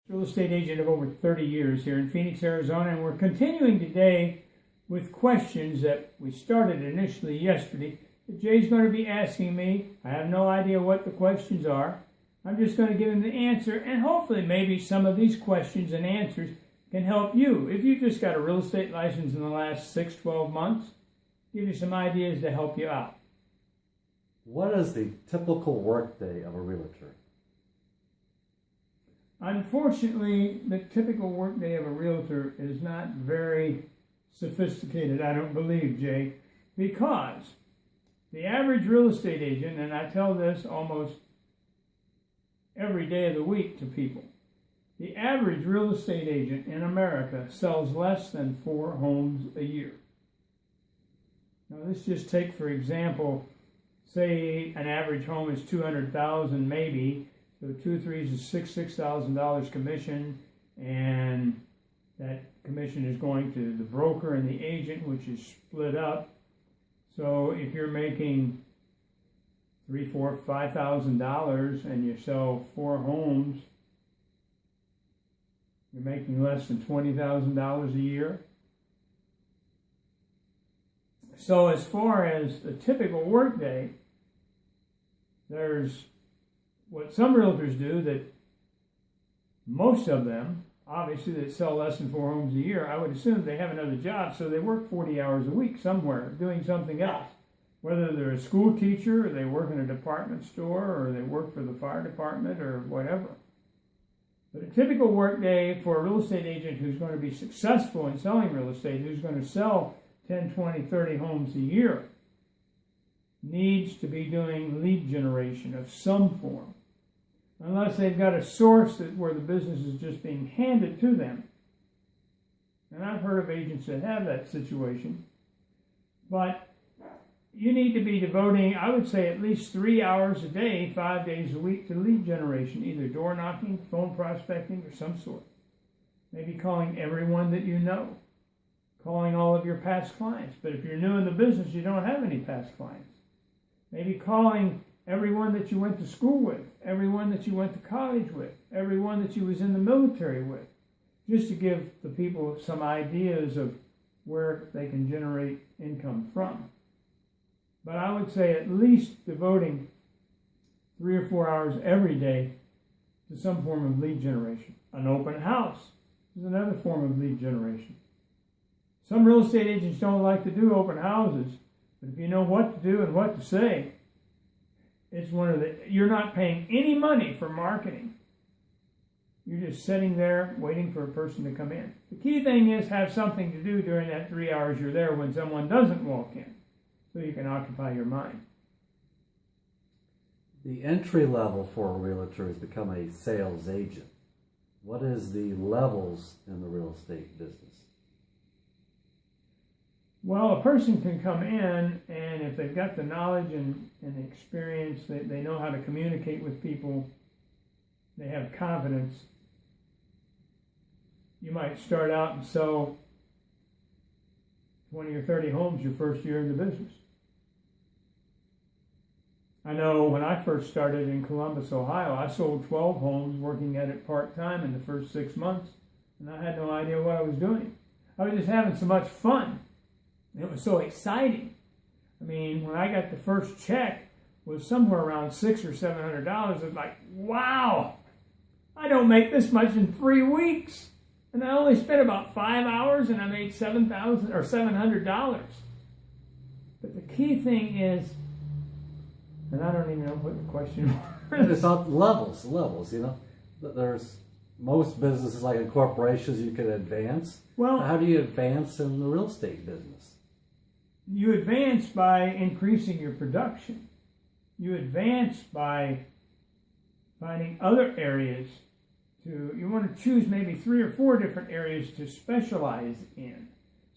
Real estate agent of over 30 years here in Phoenix, Arizona, and we're continuing today with questions that we started initially yesterday that Jay's going to be asking me. I have no idea what the questions are. I'm just going to give him the answer, and hopefully maybe some of these questions and answers can help you. If you just got a real estate license in the last 6-12 months, give you some ideas to help you out. What is the typical workday of a realtor? Unfortunately, the typical workday of a realtor is not very sophisticated, I don't believe, Jay, because the average real estate agent, and I tell this almost every day of the week to people, the average real estate agent in America sells less than 4 homes a year. Now, let's just take, for example, say an average home is $200,000 maybe, so 2 3s is $6,000 commission, and that commission is going to the broker and the agent, which is split up. So if you're making $3,000, $4,000, $5,000 and you sell 4 homes, you're making less than $20,000 a year. So as far as a typical workday, there's what some realtors do that most of them, obviously, that sell less than 4 homes a year, I would assume they have another job, so they work 40 hours a week somewhere doing something else. Whether they're a school teacher, or they work in a department store, or they work for the fire department, or whatever. But a typical workday for a real estate agent who's going to be successful in selling real estate, who's going to sell 10, 20, 30 homes a year, needs to be doing lead generation of some form. Unless they've got a source where the business is just being handed to them. And I've heard of agents that have that situation. But you need to be devoting, I would say, at least 3 hours a day, 5 days a week to lead generation, either door knocking, phone prospecting, or some sort. Maybe calling everyone that you know, calling all of your past clients. But if you're new in the business, you don't have any past clients. Maybe calling everyone that you went to school with, everyone that you went to college with, everyone that you was in the military with, just to give the people some ideas of where they can generate income from. But I would say at least devoting 3 or 4 hours every day to some form of lead generation. An open house is another form of lead generation. Some real estate agents don't like to do open houses, but if you know what to do and what to say, it's you're not paying any money for marketing. You're just sitting there waiting for a person to come in. The key thing is have something to do during that 3 hours you're there when someone doesn't walk in, so you can occupy your mind. The entry level for a realtor has become a sales agent. What is the levels in the real estate business? Well, a person can come in, and if they've got the knowledge and the experience, they know how to communicate with people, they have confidence. You might start out and sell 20 or 30 homes your first year in the business. I know when I first started in Columbus, Ohio, I sold 12 homes working at it part-time in the first 6 months, and I had no idea what I was doing. I was just having so much fun. It was so exciting. I mean, when I got the first check, it was somewhere around $600 or $700. It was like, wow, I don't make this much in 3 weeks. And I only spent about 5 hours and I made $7,000 or $700. But the key thing is, and I don't even know what the question was. It's not levels, you know. There's most businesses, like in corporations, you can advance. Well, how do you advance in the real estate business? You advance by increasing your production. You advance by finding other areas you want to choose maybe 3 or 4 different areas to specialize in.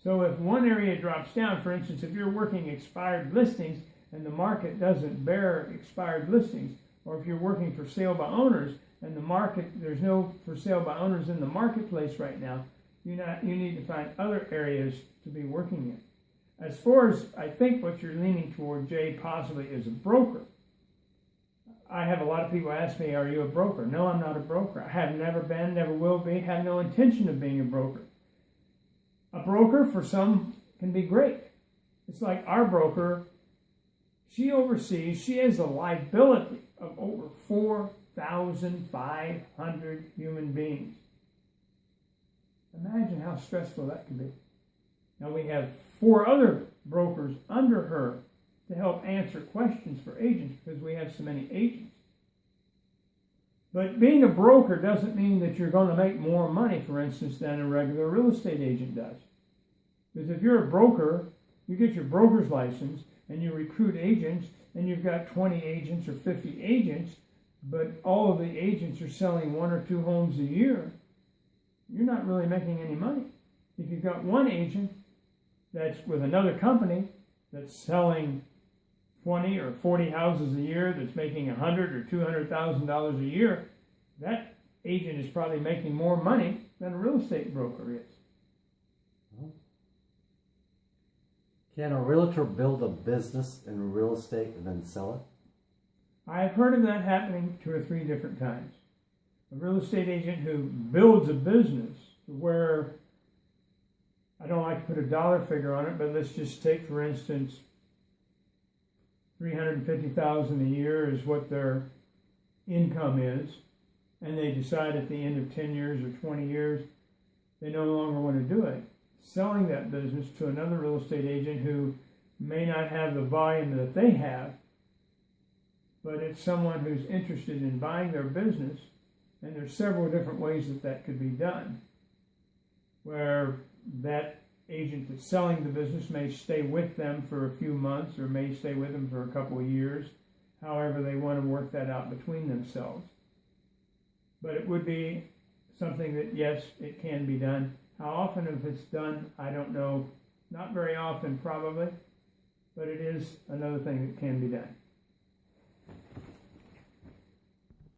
So if one area drops down, for instance, if you're working expired listings and the market doesn't bear expired listings, or if you're working for sale by owners and there's no for sale by owners in the marketplace right now, you need to find other areas to be working in. As far as I think what you're leaning toward, Jay, possibly is a broker. I have a lot of people ask me, are you a broker? No, I'm not a broker. I have never been, never will be, have no intention of being a broker. A broker for some can be great. It's like our broker, she has a liability of over 4,500 human beings. Imagine how stressful that could be. Now we have 4 other brokers under her to help answer questions for agents because we have so many agents. But being a broker doesn't mean that you're going to make more money, for instance, than a regular real estate agent does. Because if you're a broker, you get your broker's license and you recruit agents and you've got 20 agents or 50 agents, but all of the agents are selling 1 or 2 homes a year, you're not really making any money. If you've got one agent that's with another company that's selling 20 or 40 houses a year, that's making $100,000 or $200,000 a year, that agent is probably making more money than a real estate broker is. Can a realtor build a business in real estate and then sell it? I've heard of that happening 2 or 3 different times. A real estate agent who builds a business where, I don't like to put a dollar figure on it, but let's just take, for instance, $350,000 a year is what their income is, and they decide at the end of 10 years or 20 years they no longer want to do it. Selling that business to another real estate agent who may not have the volume that they have, but it's someone who's interested in buying their business, and there's several different ways that that could be done, where that agent that's selling the business may stay with them for a few months or may stay with them for a couple of years, however they want to work that out between themselves. But it would be something that, yes, it can be done. How often if it's done, I don't know. Not very often, probably, but it is another thing that can be done.